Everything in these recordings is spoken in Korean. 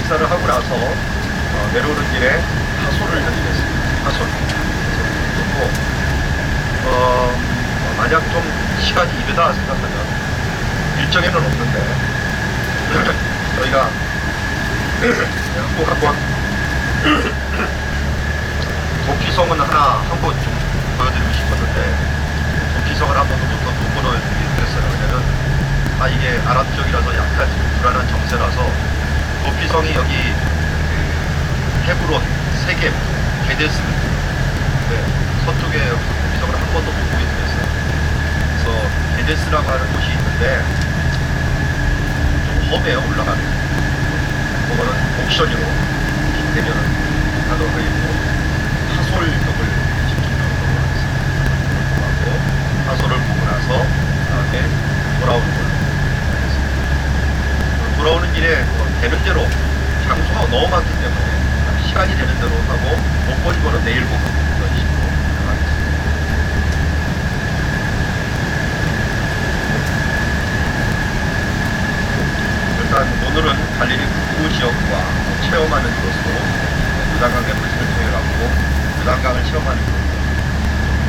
식사를 하고 나서 내려오는 길에 하소를 드리겠습니다. 하소. 그리고 만약 좀 시간이 이르다 생각하면 일정에는 없는데 저희가 꼭 한번 도피성은 한번 좀 보여드리고 싶었는데 도피성을 한 번부터 못 보여드렸어요. 왜냐면 이게 아랍 지역이라서 약간 불안한 정세라서 도피성이 여기 헤브론, 세겜, 게데스 서쪽에 도피성을 한 번도 못 보게 됐어요. 그래서 게데스라고 하는 곳이 있는데 좀 험해요. 올라가는 그거는 옥션으로 되면은 하도록 있고 하솔벽을 집중적으로 하고 하솔을 보고 나서 그다음에 돌아오는 걸로 하겠습니다. 돌아오는 길에 되는 대로 장소가 너무 많기 때문에 시간이 되는 대로 하고 못 본 거는 내일 보고 그런 식으로 하겠습니다. 일단 오늘은 갈릴리 북부 지역과 체험하는 것으로 요단강 램프를 통해 갖고 요단강을 체험하는 것으로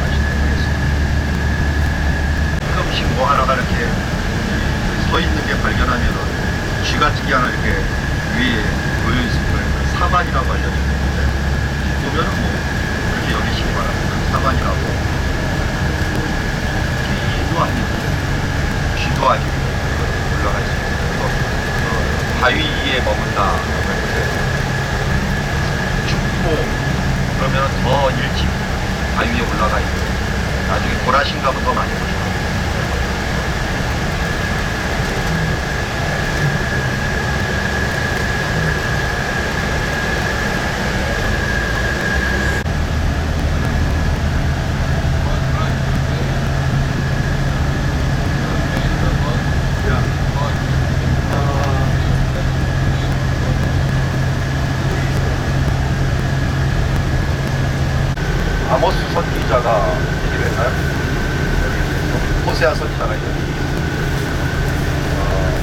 마치도록 하겠습니다. 가끔씩 뭐 하나가 이렇게 서 있는 게 발견하면은 쥐 같은 게 하나 이렇게 위에 놓여 있을 거예요. 사반이라고 알려져 있는데 보면은 뭐 그렇게 여기시기 바랍니다. 사반이라고 쥐도 아니고 쥐도 아니고 올라가 있습니다. 바위에 머문다라고 했는데 춥고 그러면 더 일찍 바위 위에 올라가 있고 나중에 보라신 가면 더 많이 보시고 아모스 선지자가 얘기를 했나요? 호세아 선지자가 얘기했나요?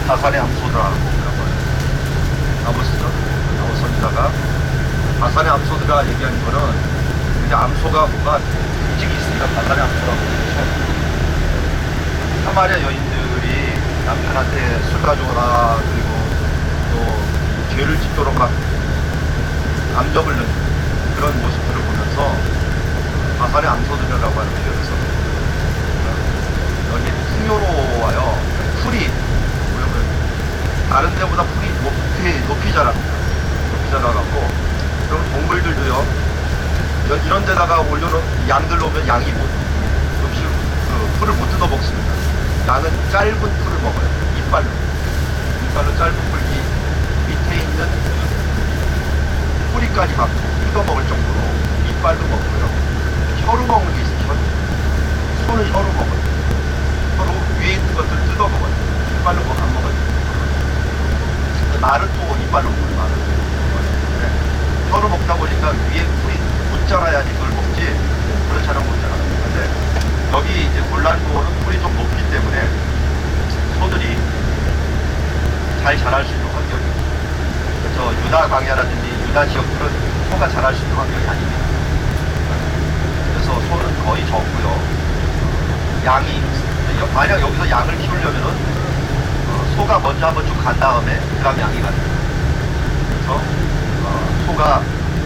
하산의 암소드라고 아모스 선지자가 하산의 암소드가 얘기한 거는 이제 암소가 뭔가 인직이 있으니까 하산의 암소라고 그러죠. 사마리아 여인들이 남편한테 술 가져오라 그리고 또 죄를 짓도록 막 암적을 넣는 그런 모습들을 보면서 하산의 암소들이라고 하는 표현을 썼습니다. 여기 풍요로워요. 풀이 다른 데보다 풀이 높이 자랍니다. 높이 자라갖고 그럼 동물들도요. 이런 데다가 올려놓은 양들 오면 양이 풀을 못 뜯어 먹습니다. 양은 짧은 풀을 먹어요. 이빨로 짧은 풀 밑에 있는 뿌리까지 막 뜯어 먹을 정도로 이빨로 먹고요. 혀로 먹는 게 있어요. 손은 혀로 먹어요. 혀로 위에 있는 것들 뜯어 먹어요. 이빨로 안 먹어요. 말은 또 이빨로 먹어요. 말은. 네. 혀로 먹다 보니까 위에 풀이 못 자라야지 그걸 먹지. 그렇지 않으면 못 자라요. 근데 여기 이제 골란도어는 풀이 좀 높기 때문에 소들이 잘 자랄 수 있는 환경이에요. 그래서 유다 광야라든지 유다 지역들은 소가 자랄 수 있는 환경이 아닙니다. 그래서 소는 거의 적고요. 양이 만약 여기서 양을 키우려면은 소가 먼저 한번 쭉 간 다음에 그 다음 양이 가요. 그래서 소가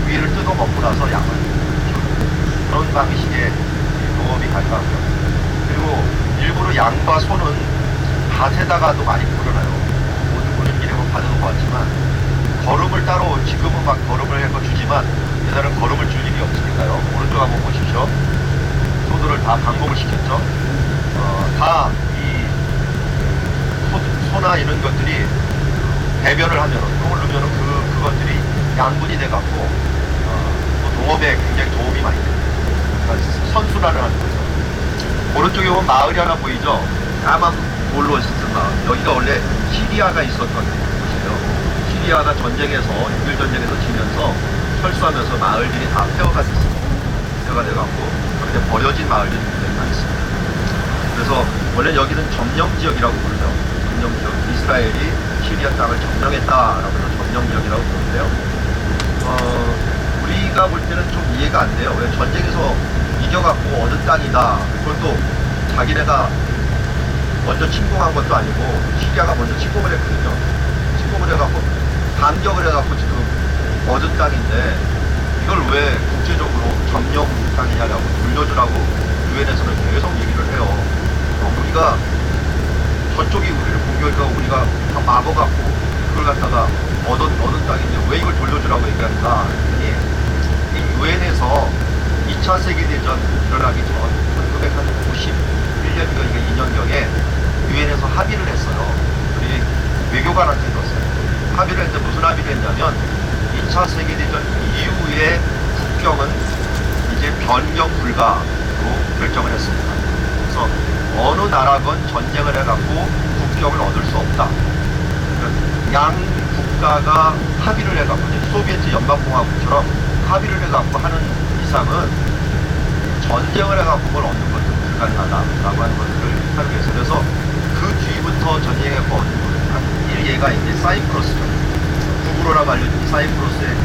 위를 뜯어 먹고 나서 양을 키우는 그런 방식의 농업이 가능하고요. 그리고 일부러 양과 소는 밭에다가도 많이 풀어놔요. 모든 보는 길에 봐도 봤지만 거름을 따로 지금은 막 거름을 해서 주지만 옛날에는 거름을 줄 일이 없으니까요. 오른쪽 한번 보십시오. 소들을 다 방목을 시켰죠. 다 이 소나 이런 것들이 배변을 하면은 똥을 누면은 그것들이 양분이 돼갖고 농업에 굉장히 도움이 많이 됩니다. 그러니까 선순환을 하는 거죠. 오른쪽에 보면 마을이 하나 보이죠. 까만 볼로 있었던 마을. 여기가 원래 시리아가 있었던 곳이에요. 시리아가 전쟁에서 6.1 전쟁에서 지면서 철수하면서 마을들이 다 폐허가 됐습니다. 폐허가 돼갖고 그런데 버려진 마을들이 굉장히 많이 있습니다. 그래서 원래 여기는 점령 지역이라고 부르죠. 점령 지역. 이스라엘이 시리아 땅을 점령했다라고 해서 전형적이라고 그러는데요. 우리가 볼 때는 좀 이해가 안 돼요. 왜 전쟁에서 이겨갖고 얻은 땅이다. 그것도 자기네가 먼저 침공한 것도 아니고 시리아가 먼저 침공을 했거든요. 침공을 해갖고 반격을 해갖고 지금 얻은 땅인데 이걸 왜 국제적으로 점령 땅이냐라고 돌려주라고 유엔에서는 계속 얘기를 해요. 우리가 저쪽이 우리를 공격하고 우리가 다 막아갖고 그걸 갖다가 얻은 땅인데 왜 이걸 돌려주라고 얘기하는가 했더니 이 유엔에서 2차 세계대전 일어나기 전 1991년인가 2년경에 유엔에서 합의를 했어요. 우리 외교관한테 들었어요. 합의를 했는데 무슨 합의를 했냐면 2차 세계대전 이후의 국경은 이제 변경 불가로 결정을 했습니다. 그래서 어느 나라건 전쟁을 해갖고 국경을 얻을 수 없다. 양 국가가 합의를 해갖고 소비에트 연방공화국처럼 합의를 해갖고 하는 이상은 전쟁을 해갖고 그걸 얻는 것도 불가능하다라고 하는 것들을 하기 위해서 그래서 그 뒤부터 전쟁해갖고 얻는 것을 한 예가 이제 사이프러스죠. 구구로라고 알려진 사이프러스의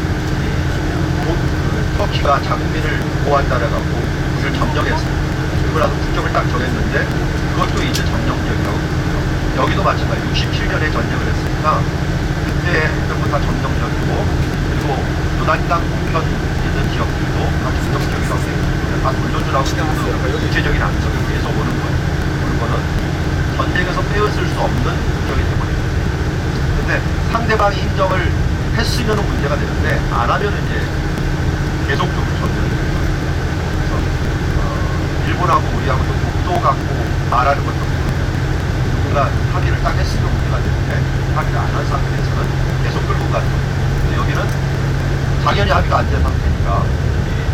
터키가 자국민을 보호한다고 해갖고 그걸 점령했어요. 그리고 나서 국경을 딱 정했는데 그것도 이제 점령적이라고 여기도 마찬가지 67년에 전쟁을 했으니까 그때 전부 다 점령적이고 그리고 요단강 동편 있는 지역들도 다 점령적이라고 해요. 다 돌려주라고 해서 구체적인 안석을 위해서 오는 거예요. 오는 거는 전쟁에서 빼앗을 수 없는 국경이 되버립니다. 근데 상대방이 인정을 했으면 문제가 되는데 안 하면 이제 계속적으로 전쟁이 돼요. 그래서 일본하고 우리하고 또 독도 갖고 말하는 것도 누군가 합의를 딱 했으면 문제가 되는데 합의를 안 한 상태에서는 계속 끌고 가죠. 근데 여기는 당연히 합의가 안 된 상태니까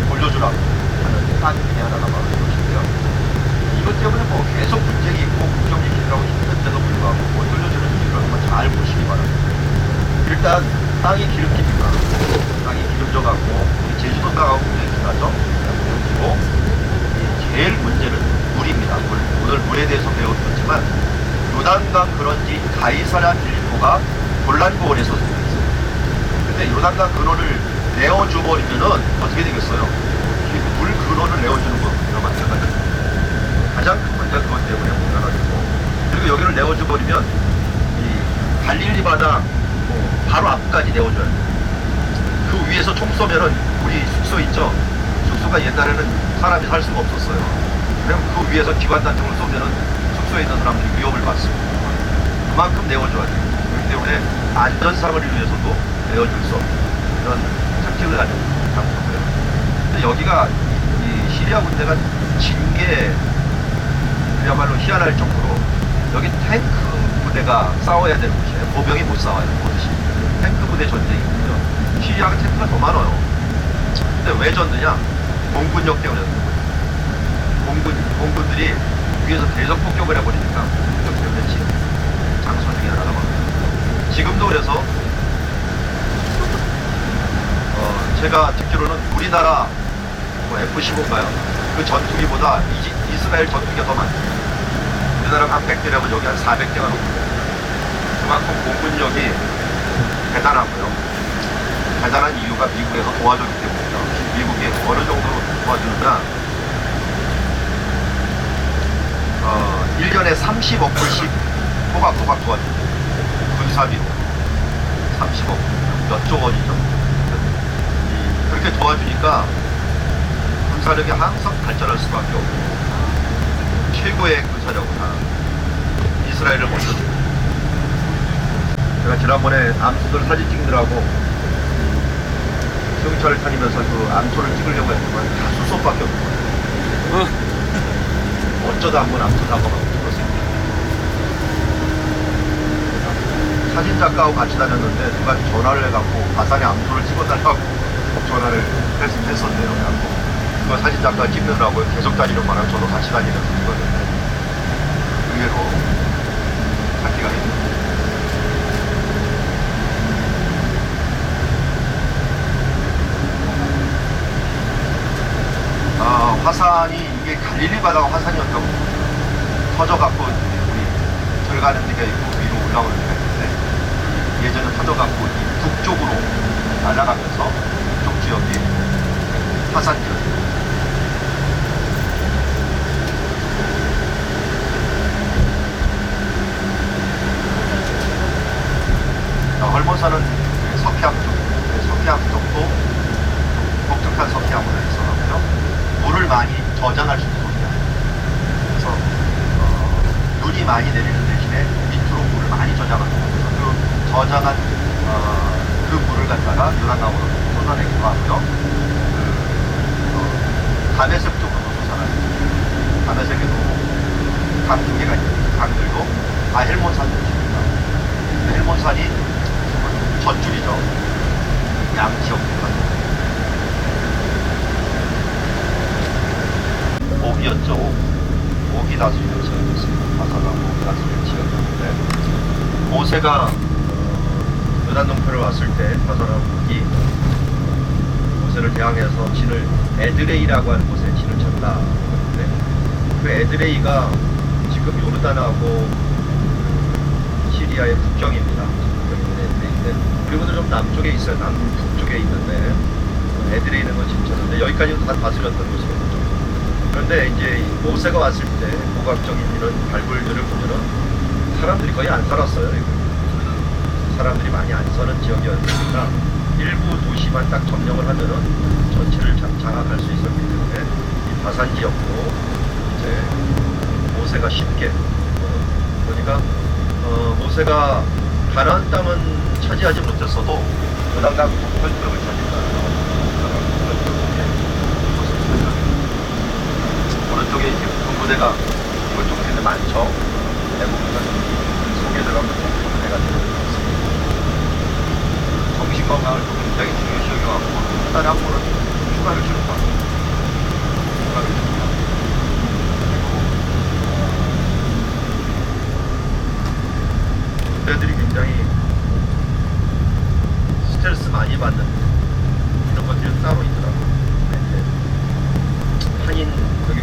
돌려주라고 하는 딱 중에 하나가 바로 이것인데요. 이것 때문에 뭐 계속 분쟁이 있고 국경 지키라고 힘든데도 불구하고 못 돌려주는 이유라는 건 잘 보시기 바랍니다. 일단 땅이 기름집니다. 땅이 기름져갖고 제주도 땅하고 굉장히 비싸죠. 기름지고 제일 문제는 물입니다. 물. 오늘 물에 대해서 배웠지만 요단강 근원지 가이사랴 빌리포가 골란고원에서 생겼어요. 근데 요단강 근원을 내어줘버리면은 어떻게 되겠어요? 물 근원을 내어주는 거랑 마찬가지죠. 가장 큰 문제가 그것 때문에 문제가지고 그리고 여기를 내어줘버리면 이 갈릴리 바다 바로 앞까지 내어줘야 돼요. 그 위에서 총 쏘면은 우리 숙소 있죠? 숙소가 옛날에는 사람이 살 수가 없었어요. 그럼 그 위에서 기관단총을 쏘면은 숙소에 있는 사람들이 위협을 받습니다. 그만큼 내어줘야 돼요. 그렇기 때문에 안전상을 위해서도 내어줄 수 없는 이런 특징을 가진 장소고요. 근데 여기가 이 시리아 군대가 진 게 그야말로 희한할 정도로 여기 탱크 부대가 싸워야 되는 곳이에요. 보병이 못 싸워요. 보듯이. 탱크 부대 전쟁이거든요. 시리아가 탱크가 더 많아요. 근데 왜 졌느냐? 공군력 때문에 졌는 거예요. 공군들이 위에서 대적 폭격을 해버리니까 폭격 때문에 진 장소 중에 하나가 많아요. 지금도 그래서 제가 듣기로는 우리나라 뭐 F-15인가요? 그 전투기보다 이스라엘 전투기가 더 많아요. 우리나라가 한 100대라면 여기 한 400대가 넘고요. 그만큼 공군력이 대단하고요. 대단한 이유가 미국에서 도와줬기 때문이죠. 미국이 어느 정도로 도와주느냐 1년에 30억 불씩 토박토박 도와줍니다. 군사비로 30억 몇 조 원이죠. 그렇게 도와주니까 군사력이 항상 발전할 수밖에 없고 최고의 군사력은 이스라엘을 먼저 줍니다. 제가 지난번에 암소들 사진 찍느라고 수용차를 다니면서 그 암소를 찍으려고 했지만 다 수소밖에 없는 거예요. 어쩌다 한번 암소 사고가 찍었습니다. 사진작가하고 같이 다녔는데 누가 전화를 해갖고 바산에 암소를 찍어달라고 전화를 했었네요. 그거 사진작가 찍느라고 계속 다니는 거랑 저도 같이 다니면서 찍었는데 의외로 찾기가 힘들어요. 화산이 이게 갈릴리 바다가 화산이었다고 터져갖고 우리 들어가는 데가 있고 위로 올라오는 데가 있는데 예전에 타져갖고 이 북쪽으로 날아가면서 북쪽 지역이 화산 지역. 헐몬산은 석회암 쪽, 석회암 쪽도 독특한 석회암으로 있어가고요. 물을 많이 저장할 수 있는 석회암. 그래서 눈이 많이 내리는 대신에 밑으로 물을 많이 저장하는 거예요. 그 저장한 그 물을 갖다가 유랑강으로 쏟아내기도 하고요. 담해색 쪽으로도 쏟아내요. 담해색에도 강 두 개가 있는데 강들도 다 헬몬산 쪽입니다. 헬몬산이 젖줄이죠. 양지역입니다. 옥이었죠. 옥이 다스리는 지역이었습니다. 바사가 옥이 다스리는 지역이었는데 모세가 요단동편을 왔을 때 바사가 옥이 모세를 대항해서 진을 에드레이라고 하는 곳에 진을 쳤다. 그 에드레이가 지금 요르단하고 시리아의 국경입니다. 그리고도 좀 남쪽에 있어요. 남북쪽에 있는데 에드레이는 건 진짜인데 여기까지도 다 다스렸던 곳이거든요. 그런데 이제 모세가 왔을 때 고각적인 이런 발굴들을 보면은 사람들이 거의 안 살았어요. 사람들이 많이 안 사는 지역이었으니까 일부 도시만 딱 점령을 하면은 전체를 장악할 수 있었기 때문에 이 바산 지역도 이제 모세가 쉽게 그러니까 모세가 가나안 땅은 차지하지 못했어도 요단강 동편 지역을 차지했다. 오른쪽에 이제 군부대가 이쪽 편에 많죠. 대부분은 속에 들어가면 군부대가 있습니다. 정신 건강을 또 굉장히 중요시 여겨갖고 한 달에 한 번은 휴가를 주는다. 휴가를 줍니다. 그리고 군대들이 굉장히 스트레스 많이 받는 이런 것들이 따로 있더라고요. 한인 여기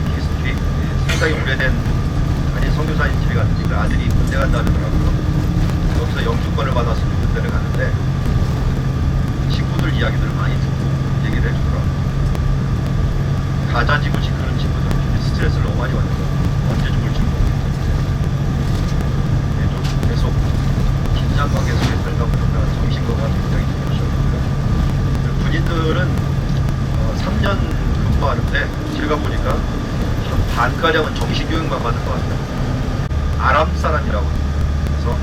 상당히 오래된 한인 선교사님 집에 갔는데 그 아들이 군대 간다 그러더라고요. 여기서 영주권을 받아서 군대를 가는데 친구들 이야기들을 많이 듣고 얘기를 해주더라고요. 가자지구 지키는 친구들 스트레스를 너무 많이 받는 거예요. 언제 죽을지 모르겠기 때문에 좀 계속 긴장과 계속에 살다 보니까 정신건강이 굉장히 중요하죠. 군인들은 3년 근무하는데 제가 보니까 한 반가량은 정신교육만 받을 것 같아요. 아람 사람이라고 합니다. 그래서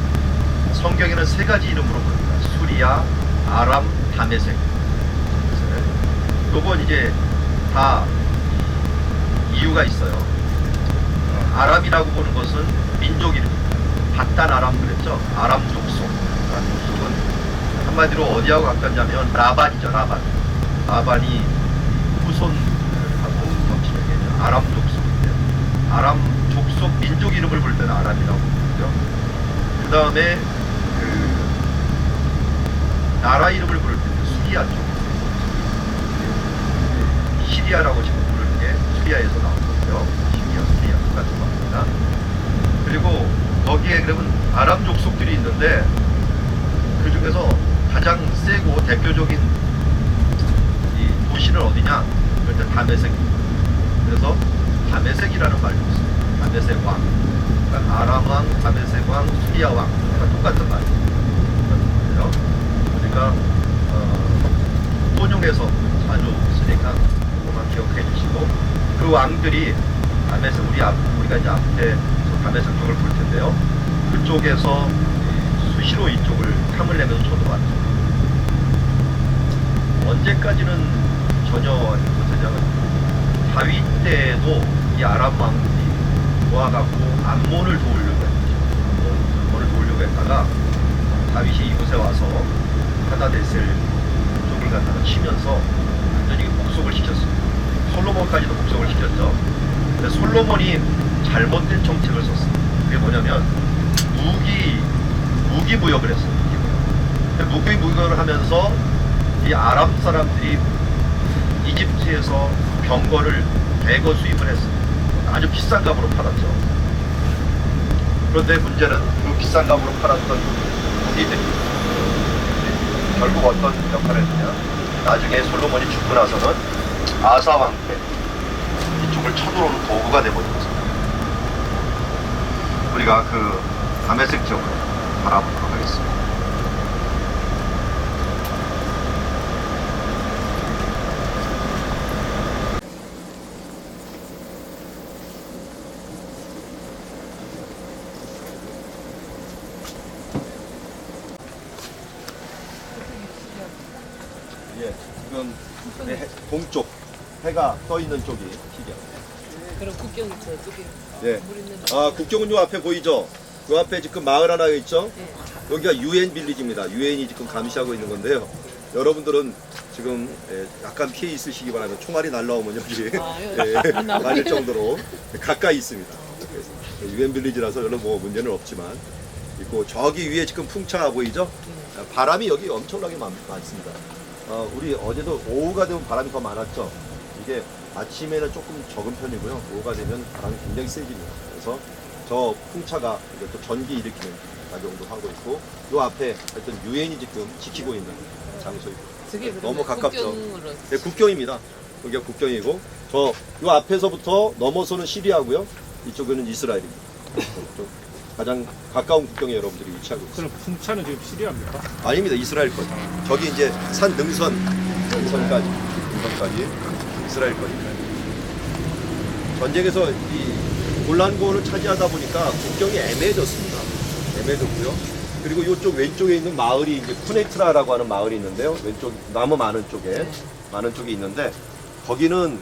성경에는 세 가지 이름으로 부릅니다. 수리아, 아람, 다메섹. 요건 이제 다 이유가 있어요. 아람이라고 보는 것은 민족 이름입니다. 바단 아람 그랬죠. 아람 족속. 아람 족속은 한마디로 어디하고 가깝냐면 라반이죠. 라반이 후손하고 겹치는 게 아람 족속인데 아람 족속 민족 이름을 부를 때는 아람이라고 부르죠. 그 다음에 나라 이름을 부를 때는 수리아 쪽. 시리아라고 지금 부르는 게 수리아에서 나온 거고요. 시리아 똑같은 겁니다. 그리고 거기에 그러면 아람 족속들이 있는데 그 중에서 가장 세고 대표적인 이 도시는 어디냐? 그럴 때 다메섹. 그래서 다메섹이라는 말도 있어요. 다메섹 왕. 그러니까 아람 왕, 다메섹 왕, 수리아 왕. 다 똑같은 말이에요. 그러니까 혼용해서 자주 쓰니까 그것만 기억해 주시고 그 왕들이 다메섹 우리가 이제 앞에 다메섹 쪽을 볼 텐데요. 그쪽에서 수시로 이쪽을 탐을 내면서 쳐들어왔죠. 언제까지는 전혀 못하냐면 다윗 때에도 이 아람 왕들이 모아갖고 암몬을 도우려고 했죠. 암몬을 도우려고 했다가 다윗이 이곳에 와서 하다데셀 쪽을 갖다가 치면서 완전히 복속을 시켰습니다. 솔로몬까지도 복속을 시켰죠. 근데 솔로몬이 잘못된 정책을 썼어요. 그게 뭐냐면 무기무역을 했어요. 무기무역을 하면서 이 아랍 사람들이 이집트에서 병거를 대거 수입을 했어요. 아주 비싼 값으로 팔았죠. 그런데 문제는 그 비싼 값으로 팔았던 무기들이 결국 어떤 역할을 했느냐. 나중에 솔로몬이 죽고 나서는 아사 왕 때 이쪽을 쳐들어오는 도구가 되버린 것입니다. 우리가 그 다메섹 지역을 바라보도록 하겠습니다. 예, 지금 동쪽 해가 떠 있는 쪽이 시경. 그럼 국경 저쪽에 네. 물 있는 아, 국경은 요 앞에 보이죠? 요 앞에 지금 마을 하나 있죠? 네. 여기가 UN 빌리지입니다. UN이 지금 감시하고 있는 건데요. 여러분들은 지금 약간 피해 있으시기 바랍니다. 총알이 날라오면 여기 맞을 정도로 가까이 있습니다. UN 빌리지라서 별로 뭐 문제는 없지만 있고 저기 위에 지금 풍차 보이죠? 바람이 여기 엄청나게 많습니다. 우리 어제도 오후가 되면 바람이 더 많았죠. 이게 아침에는 조금 적은 편이고요. 오후가 되면 바람이 굉장히 세집니다. 그래서 저 풍차가 이제 또 전기 일으키는 작용도 하고 있고, 요 앞에 하여튼 유엔이 지금 지키고 있는 장소이고. 저게 너무 가깝죠. 국경으로 네, 국경입니다. 여기가 국경이고, 요 앞에서부터 넘어서는 시리아고요. 이쪽에는 이스라엘입니다. 좀 가장 가까운 국경에 여러분들이 위치하고 있습니다. 그럼 풍차는 지금 시리아입니까? 아닙니다. 이스라엘 거죠. 저기 이제 산 능선까지 이스라엘 거니까요. 전쟁에서 이 골란고를 차지하다 보니까 국경이 애매해졌습니다. 애매해졌고요. 그리고 이쪽 왼쪽에 있는 마을이 이제 쿠네트라라고 하는 마을이 있는데요. 왼쪽 나무 많은 쪽에 있는데 거기는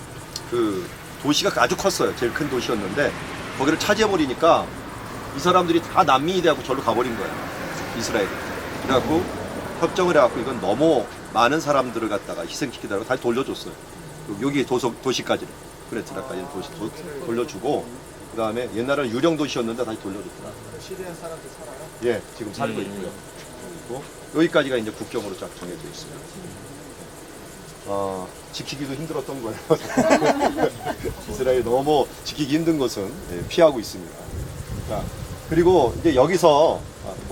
그 도시가 아주 컸어요. 제일 큰 도시였는데 거기를 차지해버리니까 이 사람들이 다 난민이 돼갖고 절로 가버린 거예요. 이스라엘이. 그래갖고 협정을 해갖고 이건 너무 많은 사람들을 갖다가 희생시키다가 다시 돌려줬어요. 여기 도시까지는. 쿠네트라까지는 돌려주고, 그 다음에 옛날에는 유령 도시였는데 다시 돌려줬더라. 시리아 사람들 살아요? 예, 지금 살고 있고요. 그리고 여기까지가 이제 국경으로 쫙 정해져 있습니다. 지키기도 힘들었던 거예요. 이스라엘 너무 지키기 힘든 것은 피하고 있습니다. 자, 그리고 이제 여기서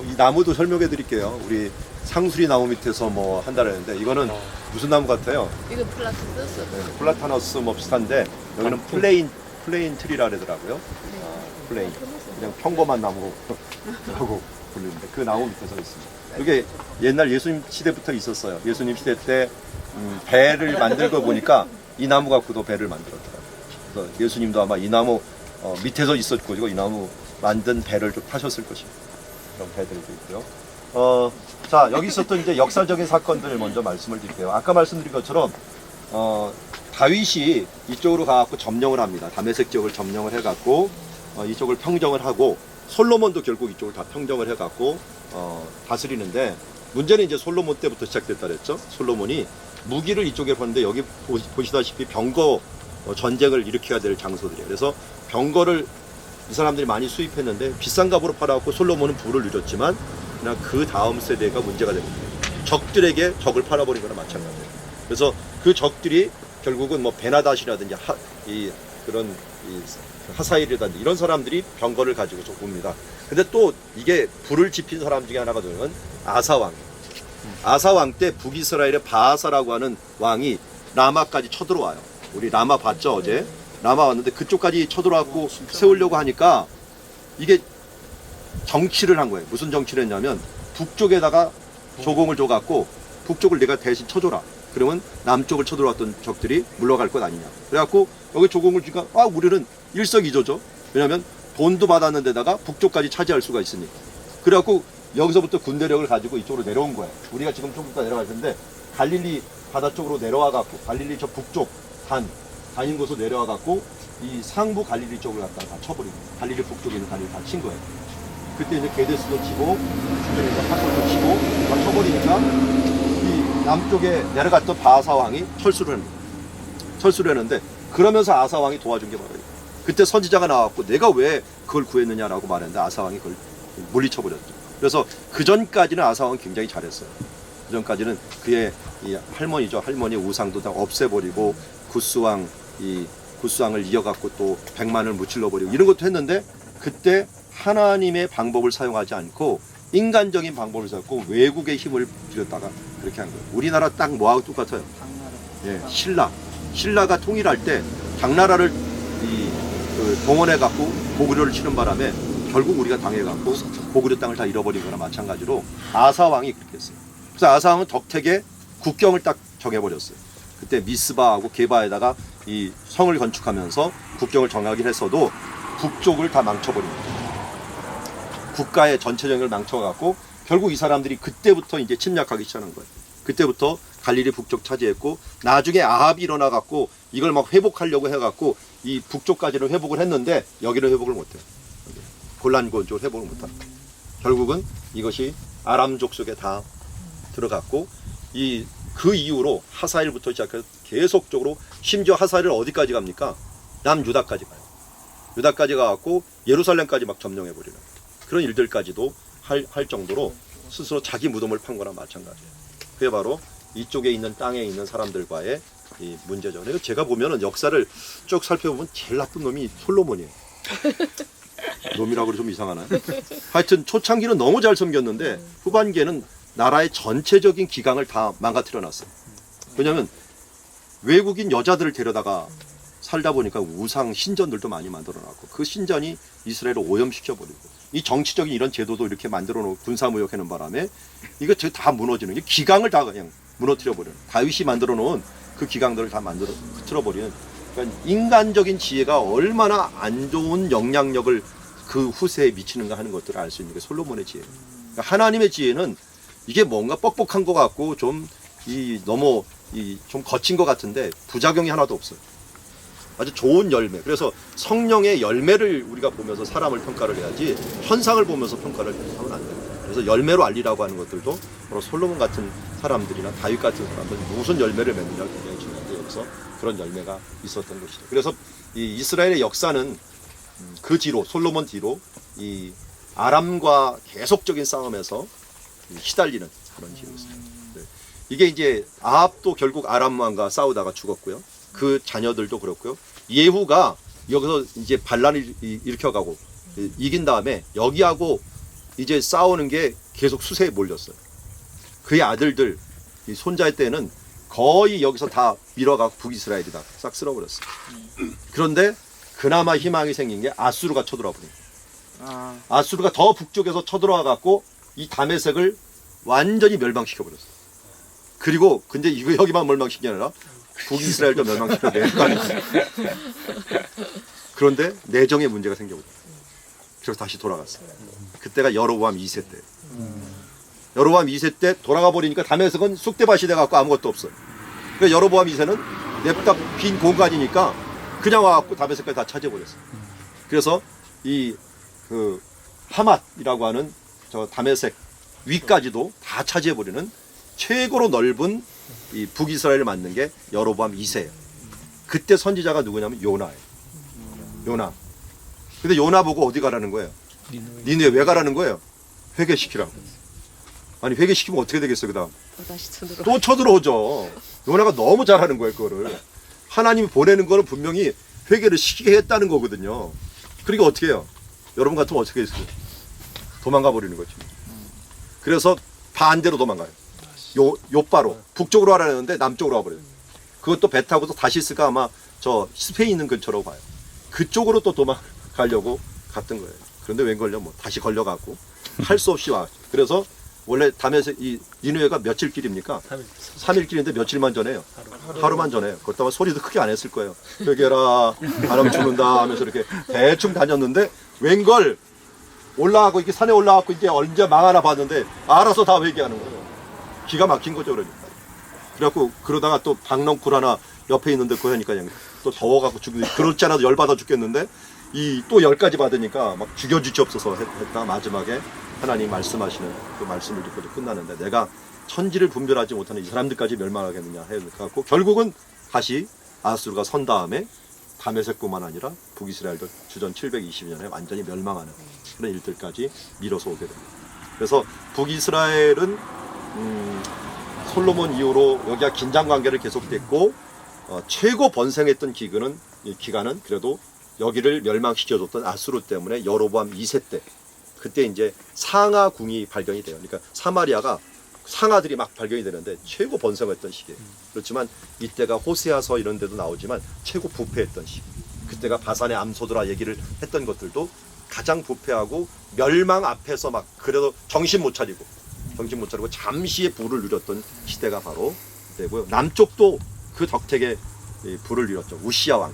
이 나무도 설명해 드릴게요. 우리 상수리 나무 밑에서 뭐 한다라는데 이거는 무슨 나무 같아요? 이거 플라스토스. 네, 플라타너스 뭐 비슷한데 여기는 플레인 트리라 그러더라고요. 플레인. 그냥 평범한 나무라고 부르는데 그 나무 밑에 서 있습니다. 이게 옛날 예수님 시대부터 있었어요. 예수님 시대 때 배를 만들고 보니까 이 나무 갖고도 배를 만들었더라고요. 그래서 예수님도 아마 이 나무 밑에서 있었고 이 나무 만든 배를 좀 타셨을 것입니다. 그런 배들도 있고요. 자, 여기 있었던 이제 역사적인 사건들 먼저 말씀을 드릴게요. 아까 말씀드린 것처럼 다윗이 이쪽으로 가갖고 점령을 합니다. 다메섹 지역을 점령을 해갖고 이쪽을 평정을 하고 솔로몬도 결국 이쪽을 다 평정을 해갖고 다스리는데 문제는 이제 솔로몬 때부터 시작됐다 그랬죠. 솔로몬이 무기를 이쪽에 보는데 여기 보시다시피 병거 전쟁을 일으켜야 될 장소들이에요. 그래서 병거를 이 사람들이 많이 수입했는데 비싼 값으로 팔아갖고 솔로몬은 부를 누렸지만 그냥 그 다음 세대가 문제가 됩니다. 적들에게 적을 팔아버린 거나 마찬가지예요. 그래서 그 적들이 결국은 뭐 베나닷이라든지 그런 하사일이라든지 이런 사람들이 병거를 가지고 옵니다. 근데 또 이게 불을 지핀 사람 중에 하나가 되는 아사왕. 아사왕 때 북이스라엘의 바하사라고 하는 왕이 라마까지 쳐들어와요. 우리 라마 봤죠 어제? 라마 왔는데 그쪽까지 쳐들어왔고 세우려고 하니까 이게 정치를 한 거예요. 무슨 정치를 했냐면 북쪽에다가 조공을 줘갖고 북쪽을 내가 대신 쳐줘라. 그러면 남쪽을 쳐들어왔던 적들이 물러갈 것 아니냐. 그래갖고 여기 조공을 주니까 우리는 일석이조죠. 왜냐하면 돈도 받았는 데다가 북쪽까지 차지할 수가 있으니까. 그래갖고 여기서부터 군대력을 가지고 이쪽으로 내려온 거예요. 우리가 지금 좀 이따 내려갈 텐데 갈릴리 바다 쪽으로 내려와갖고 갈릴리 저 북쪽 단인 곳으로 내려와갖고 이 상부 갈릴리 쪽을 갖다가 다 쳐버리고 갈릴리 북쪽에 있는 갈릴리 다 친 거예요. 그때 이제 게데스도 치고 주변에서 파솔도 치고 다 쳐버리니까 이 남쪽에 내려갔던 바하사 왕이 철수를 합니다. 철수를 했는데 그러면서 아사 왕이 도와준 게 바로 그때 선지자가 나왔고 내가 왜 그걸 구했느냐라고 말했는데 아사 왕이 그걸 물리쳐버렸죠. 그래서 그 전까지는 아사 왕은 굉장히 잘했어요. 그 전까지는 그의 이 할머니죠. 할머니의 우상도 다 없애버리고 구스왕을 이어갖고 또 100만을 무찔러버리고 이런 것도 했는데 그때 하나님의 방법을 사용하지 않고 인간적인 방법을 사용하고 외국의 힘을 들였다가 그렇게 한 거예요. 우리나라 딱 뭐하고 똑같아요. 예, 신라가 통일할 때 당나라를 그 동원해 갖고 고구려를 치는 바람에 결국 우리가 당해 갖고 고구려 땅을 다 잃어버린 거나 마찬가지로 아사왕이 그렇게 했어요. 그래서 아사왕은 덕택에 국경을 딱 정해버렸어요. 그때 미스바하고 게바에다가 이 성을 건축하면서 국경을 정하긴 했어도 북쪽을 다 망쳐버린 거예요. 국가의 전체적을 망쳐갖고 결국 이 사람들이 그때부터 이제 침략하기 시작한 거예요. 그때부터 갈릴리 북쪽 차지했고 나중에 아합이 일어나갖고 이걸 막 회복하려고 해갖고 이 북쪽까지는 회복을 했는데 여기는 회복을 못해요. 골란군 쪽을 회복을 못합니다. 결국은 이것이 아람족 속에 다 들어갔고 그 이후로 하사일부터 시작해서 계속적으로 심지어 하사일을 어디까지 갑니까? 남유다까지 가요. 유다까지 가갖고 예루살렘까지 막 점령해버리는 그런 일들까지도 할 정도로 스스로 자기 무덤을 판 거나 마찬가지예요. 그게 바로 이쪽에 있는 땅에 있는 사람들과의 이 문제죠. 제가 보면은 역사를 쭉 살펴보면 제일 나쁜 놈이 솔로몬이에요. 놈이라고 좀 이상하나요? 하여튼 초창기는 너무 잘 섬겼는데 후반기에는 나라의 전체적인 기강을 다 망가뜨려 놨어요. 왜냐하면 외국인 여자들을 데려다가 살다 보니까 우상 신전들도 많이 만들어 놨고 그 신전이 이스라엘을 오염시켜 버리고 이 정치적인 이런 제도도 이렇게 만들어 놓고 군사무역하는 바람에 이거 다 무너지는 게 기강을 다 그냥 무너뜨려 버려요. 다윗이 만들어 놓은 그 기강들을 다 흐트러 버리는 그러니까 인간적인 지혜가 얼마나 안 좋은 영향력을 그 후세에 미치는가 하는 것들을 알 수 있는 게 솔로몬의 지혜예요. 그러니까 하나님의 지혜는 이게 뭔가 뻑뻑한 것 같고 좀 너무 좀 거친 것 같은데 부작용이 하나도 없어요. 아주 좋은 열매. 그래서 성령의 열매를 우리가 보면서 사람을 평가를 해야지 현상을 보면서 평가를 하면 안 됩니다. 그래서 열매로 알리라고 하는 것들도 바로 솔로몬 같은 사람들이나 다윗 같은 사람들은 무슨 열매를 맺느냐가 굉장히 중요한데 여기서 그런 열매가 있었던 것이죠. 그래서 이 이스라엘의 역사는 그 뒤로 솔로몬 뒤로 이 아람과 계속적인 싸움에서 시달리는 그런 지였어요. 네. 이게 이제 아합도 결국 아람 왕과 싸우다가 죽었고요. 그 자녀들도 그렇고요. 예후가 여기서 이제 반란을 일으켜가고 이긴 다음에 여기하고 이제 싸우는 게 계속 수세에 몰렸어요. 그의 아들들, 이 손자의 때는 거의 여기서 다 밀어가고 북이스라엘이 다 싹 쓸어버렸어요. 그런데 그나마 희망이 생긴 게 아수르가 쳐들어와 버린 거예요. 아수르가 더 북쪽에서 쳐들어와 갖고 이 다메섹을 완전히 멸망시켜 버렸어요. 그리고 근데 이거 여기만 멸망시킨 게 아니라 북이스라엘도 멸망시켜 내려가는 거예요. 그런데 내정에 문제가 생겨버렸어요. 그래서 다시 돌아갔어요. 그때가 여로보암 2세 때. 여로보암 2세 때 돌아가 버리니까 다메섹은 쑥대밭이 돼갖고 아무것도 없어요. 그러니까 여로보암 2세는 냅다 빈 공간이니까 그냥 와갖고 다메섹까지 다 차지해버렸어요. 그래서 그 하맛이라고 하는 저 다메섹 위까지도 다 차지해버리는 최고로 넓은 이 북이스라엘을 만든 게 여로보암 2세예요. 그때 선지자가 누구냐면 요나예요. 요나. 근데 요나 보고 어디 가라는 거예요? 니네 왜 가라는 거예요? 회개시키라고. 아니 회개시키면 어떻게 되겠어요 그 다음? 다시 쳐들어. 또 쳐들어오죠. 요나가 너무 잘하는 거예요 그거를. 하나님이 보내는 거는 분명히 회개를 시키게 했다는 거거든요. 그러니까 어떻게 해요? 여러분 같으면 어떻게 했어요? 도망가 버리는 거죠. 그래서 반대로 도망가요. 요바로 북쪽으로 하라는데 남쪽으로 와버려요. 그것도 배 타고도 다시 있을까 아마 저 스페인 있는 근처로 가요. 그쪽으로 또 도망가려고 갔던 거예요. 그런데 웬걸요? 뭐 다시 걸려갖고 할 수 없이 와. 그래서 원래 담에서 이 니느웨가 며칠 길입니까? 3일 길인데 며칠만 전에요. 하루만 전에요. 그렇다고 소리도 크게 안 했을 거예요. 회개라 바람 죽는다 하면서 이렇게 대충 다녔는데 웬걸 올라가고 이렇게 산에 올라가고 이제 언제 망하나 봤는데 알아서 다 회개하는 거예요. 기가 막힌 거죠 그러니까. 그래갖고 그러다가 또 박넝쿨 하나 옆에 있는데 그거 하니까 그냥 또 더워갖고 죽는데 그렇지 않아도 열받아 죽겠는데 또 10가지 받으니까 막 죽여주시옵소서 했다. 마지막에 하나님 말씀하시는 그 말씀을 듣고 끝나는데 내가 천지를 분별하지 못하는 이 사람들까지 멸망하겠느냐 해갖고 결국은 다시 아수르가 선 다음에 다메섹뿐만 아니라 북이스라엘도 주전 720년에 완전히 멸망하는 그런 일들까지 밀어서 오게 됩니다. 그래서 북이스라엘은 솔로몬 이후로 여기가 긴장관계를 계속됐고 최고 번성했던 기간은 그래도 여기를 멸망시켜줬던 아수르 때문에 여로보암 2세 때 그때 이제 상하궁이 발견이 돼요. 그러니까 사마리아가 상아들이 막 발견이 되는데 최고 번성했던 시기예요. 그렇지만 이때가 호세아서 이런 데도 나오지만 최고 부패했던 시기. 그때가 바산의 암소드라 얘기를 했던 것들도 가장 부패하고 멸망 앞에서 막 그래도 정신 못 차리고 잠시의 부를 누렸던 시대가 바로 그때고요. 남쪽도 그 덕택에 부를 누렸죠. 우시아 왕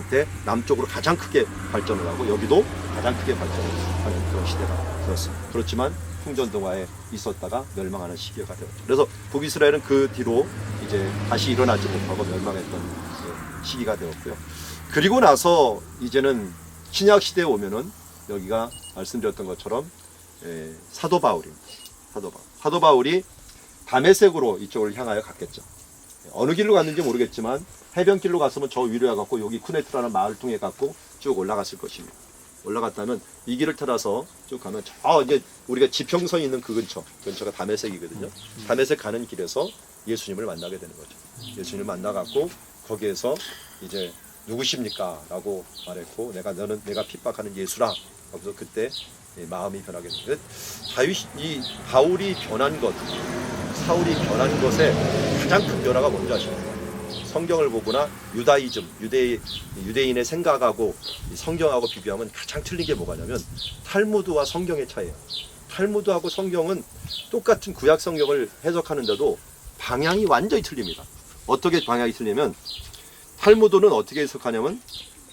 때 남쪽으로 가장 크게 발전을 하고 여기도 가장 크게 발전을 하는 그런 시대가 되었습니다. 그렇지만 풍전등화에 있었다가 멸망하는 시기가 되었죠. 그래서 북이스라엘은 그 뒤로 이제 다시 일어나지 못하고 멸망했던 시기가 되었고요. 그리고 나서 이제는 신약 시대에 오면은 여기가 말씀드렸던 것처럼 사도 바울입니다. 사도 바울이 다메섹으로 이쪽을 향하여 갔겠죠. 어느 길로 갔는지 모르겠지만 해변길로 갔으면 저 위로 해갖고 여기 쿠네트라는 마을 통해 갖고 쭉 올라갔을 것입니다. 올라갔다면 이 길을 따라서 쭉 가면 이제 우리가 지평선이 있는 그 근처가 다메섹이거든요. 다메섹 가는 길에서 예수님을 만나게 되는 거죠. 예수님을 만나갖고 거기에서 이제 누구십니까? 라고 말했고 내가 핍박하는 예수라. 그래서 그때 마음이 변하게 되는 바울이 변한 것, 사울이 변한 것에 가장 큰 변화가 뭔지 아십니까? 성경을 보거나 유다이즘, 유대인의 생각하고 성경하고 비교하면 가장 틀린 게 뭐냐면 탈무드와 성경의 차이예요. 탈무드하고 성경은 똑같은 구약 성경을 해석하는데도 방향이 완전히 틀립니다. 어떻게 방향이 틀리면 탈무드는 어떻게 해석하냐면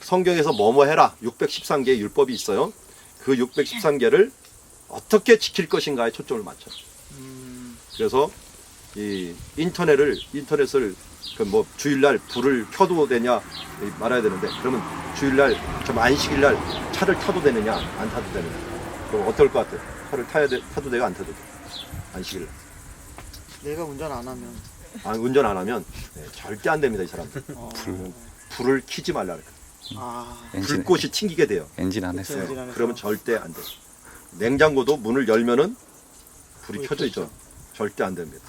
성경에서 뭐뭐 해라 613개의 율법이 있어요. 그 613개를 어떻게 지킬 것인가에 초점을 맞춰요. 그래서 이 인터넷을 그 주일날 불을 켜도 되냐 말아야 되는데 그러면 주일날 좀 안식일날 차를 타도 되느냐 안 타도 되느냐 그럼 어떨 것 같아요? 차를 타도 돼요 안 타도 돼요? 안식일날 내가 운전 안 하면 운전 안 하면 절대 안 됩니다 이 사람들. 불을 켜지 말라 그래요. 불꽃이 튕기게 돼요. 엔진 안에서. 그러면 절대 안 돼요. 냉장고도 문을 열면은 불이 켜져 있죠. 절대 안 됩니다.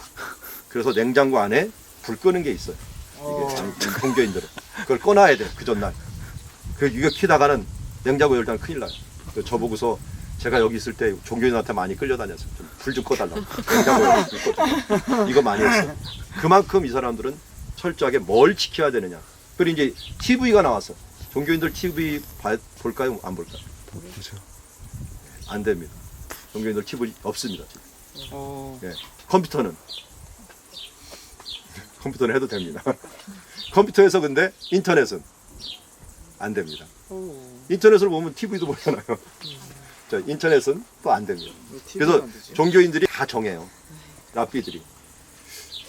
그래서 냉장고 안에 불 끄는 게 있어요. 이게 종교인들은 그걸 꺼놔야 돼. 그 전날. 이거 켜다가는 냉장고 열다가 큰일 나요. 저보고서 제가 여기 있을 때 종교인한테 많이 끌려다녔어요. 불 좀 꺼달라고. 냉장고에 불 꺼달라고. 이거 많이 했어요. 그만큼 이 사람들은 철저하게 뭘 지켜야 되느냐. 그리고 이제 TV가 나왔어. 종교인들 TV 볼까요? 안 볼까요? 보죠. 안 됩니다. 종교인들 TV 없습니다. 예. 컴퓨터는 해도 됩니다. 컴퓨터에서 근데 인터넷은 안 됩니다. 인터넷을 보면 TV도 보잖아요. 인터넷은 또 안 됩니다. 그래서 종교인들이 다 정해요. 랍비들이.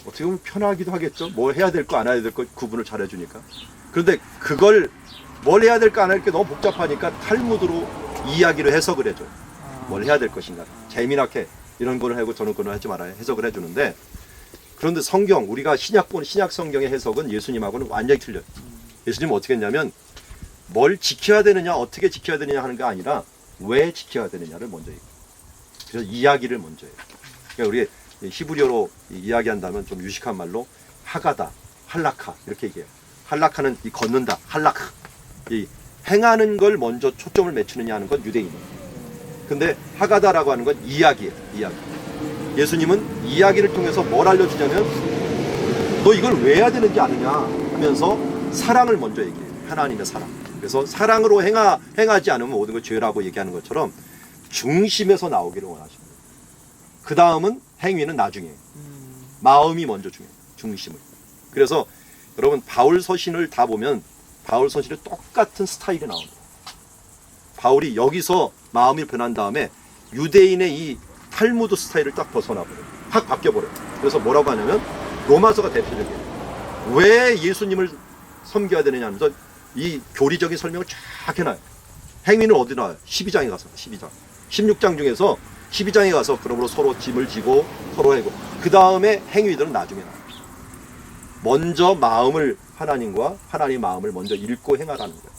어떻게 보면 편하기도 하겠죠. 뭐 해야 될 거 안 해야 될 거 구분을 잘 해주니까. 그런데 그걸 뭘 해야 될 거 안 할 게 너무 복잡하니까 탈무드로 이야기를 해석을 해줘. 뭘 해야 될 것인가. 재미나게 이런 거를 하고 저런 거를 하지 말아야 해석을 해주는데 그런데 성경, 우리가 신약 성경의 해석은 예수님하고는 완전히 틀려요. 예수님은 어떻게 했냐면 뭘 지켜야 되느냐, 어떻게 지켜야 되느냐 하는 게 아니라 왜 지켜야 되느냐를 먼저 얘기해요. 그래서 이야기를 먼저 해요. 그러니까 우리 히브리어로 이야기한다면 좀 유식한 말로 하가다, 할라카 이렇게 얘기해요. 할라카는 이 걷는다, 할라크. 이 행하는 걸 먼저 초점을 맞추느냐 하는 건 유대인이에요. 근데 하가다라고 하는 건 이야기예요. 이야기. 예수님은 이야기를 통해서 뭘 알려주냐면 너 이걸 왜 해야 되는지 아느냐 하면서 사랑을 먼저 얘기해요. 하나님의 사랑. 그래서 사랑으로 행하지 않으면 모든 걸 죄라고 얘기하는 것처럼 중심에서 나오기를 원하십니다. 그 다음은 행위는 나중에. 마음이 먼저 중요해요. 중심을. 그래서 여러분 바울 서신을 다 보면 바울 서신에 똑같은 스타일이 나옵니다. 바울이 여기서 마음이 변한 다음에 유대인의 이 탈무드 스타일을 딱 벗어나버려요. 확 바뀌어버려요. 그래서 뭐라고 하냐면 로마서가 대표적이에요. 왜 예수님을 섬겨야 되느냐 하면서 이 교리적인 설명을 쫙 해놔요. 행위는 어디 나와요? 12장에 가서 12장. 16장 중에서 12장에 가서 그러므로 서로 짐을 지고 서로 해고 그 다음에 행위들은 나중에 나와요. 먼저 마음을 하나님의 마음을 먼저 읽고 행하라는 거예요.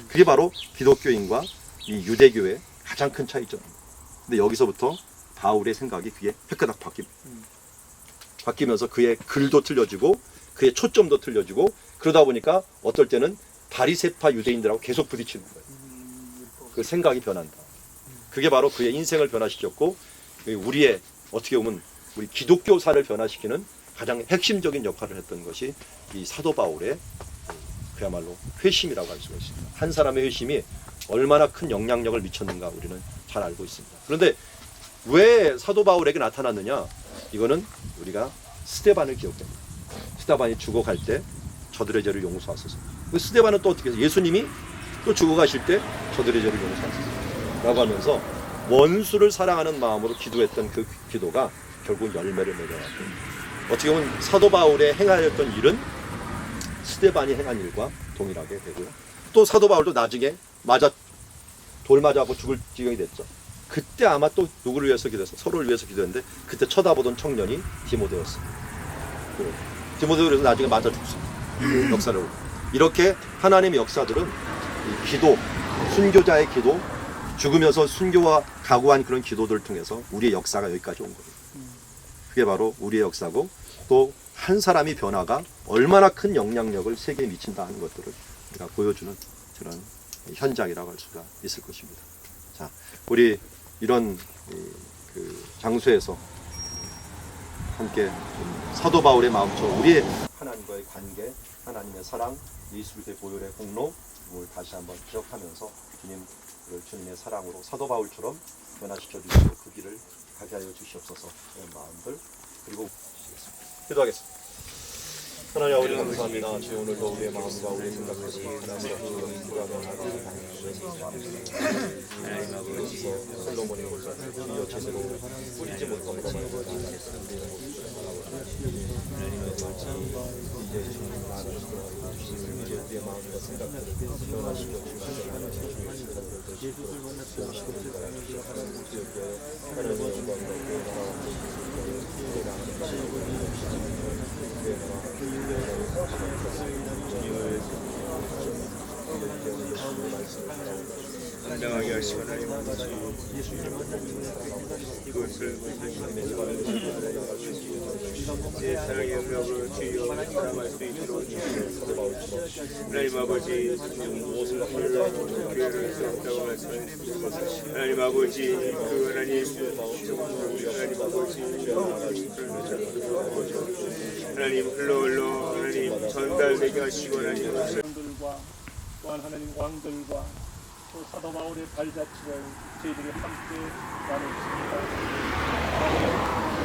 그게 바로 기독교인과 이 유대교의 가장 큰 차이점입니다. 근데 여기서부터 바울의 생각이 그게 획가닥 바뀌면서 그의 글도 틀려지고 그의 초점도 틀려지고 그러다 보니까 어떨 때는 바리새파 유대인들하고 계속 부딪히는 거예요. 그 생각이 변한다. 그게 바로 그의 인생을 변화시켰고 우리의 어떻게 보면 우리 기독교사를 변화시키는 가장 핵심적인 역할을 했던 것이 이 사도 바울의 그야말로 회심이라고 할 수가 있습니다. 한 사람의 회심이 얼마나 큰 영향력을 미쳤는가 우리는 잘 알고 있습니다. 그런데 왜 사도 바울에게 나타났느냐? 이거는 우리가 스데반을 기억합니다. 스데반이 죽어갈 때 저들의 죄를 용서하소서. 그 스데반은 또 어떻게 해서 예수님이 또 죽어가실 때 저들의 죄를 용서하소서 라고 하면서 원수를 사랑하는 마음으로 기도했던 그 기도가 결국 열매를 맺어왔고, 어떻게 보면 사도 바울의 행하였던 일은 스데반이 행한 일과 동일하게 되고요. 또 사도 바울도 나중에 돌 맞아고 죽을 지경이 됐죠. 그때 아마 또 누구를 위해서 기도했어? 서로를 위해서 기도했는데 그때 쳐다보던 청년이 디모데였어요. 디모데가 그래서 나중에 맞아 죽습니다. 역사를. 이렇게 하나님의 역사들은 이 기도, 순교자의 기도, 죽으면서 순교와 각오한 그런 기도들을 통해서 우리의 역사가 여기까지 온 거예요. 그게 바로 우리의 역사고, 또 한 사람이 변화가 얼마나 큰 영향력을 세계에 미친다 하는 것들을 우리가 보여주는 그런 현장이라고 할 수가 있을 것입니다. 자, 우리 이런 그 장소에서 함께 사도 바울의 마음처럼 우리의 하나님과의 관계, 하나님의 사랑, 예수 그리스도의 보혈의 공로를 다시 한번 기억하면서 주님의 사랑으로 사도 바울처럼 변화시켜 주시고 그 길을 가게 하여 주시옵소서. 그런 마음들 그리고 기도하겠습니다. 하나님 아버지 감사합니다. 주여 오늘도 우리의 마음과 우리의 생각과 하나님 아버지 솔로몬의 골라서 주여 제대로 뿌리지 못한 것만 하나님 아버지 이제 주님 마음을 주시고 이제 우리의 마음과 생각들을 변화시켜 주시고 하나님의 당당하게 하시고 하나님 아버지 이곳을 내 사랑의 영역으로 주여 사랑할 수 있도록 하나님 아버지 무엇을 하려고 교회를 세웠다고 말씀하셨습니다. 하나님 아버지 그 하나님 아버지 하나님 흘러 하나님 전달되게 하시고 하나님 왕들과 또한 하나님 왕들과 또 사도 바울의 발자취를 저희들이 함께 나눴습니다.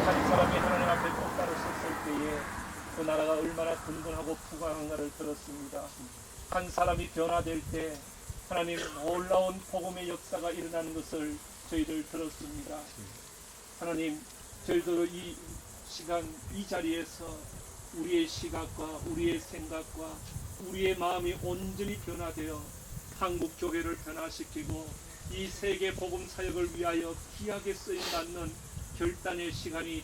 한 사람이 하나님 앞에 똑바로 섰을 때에 그 나라가 얼마나 든든하고 부강한가를 들었습니다. 한 사람이 변화될 때 하나님 놀라운 복음의 역사가 일어나는 것을 저희들 들었습니다. 하나님, 저희들 이 시간 이 자리에서 우리의 시각과 우리의 생각과 우리의 마음이 온전히 변화되어 한국 교회를 변화시키고 이 세계 복음 사역을 위하여 귀하게 쓰임 받는 결단의 시간이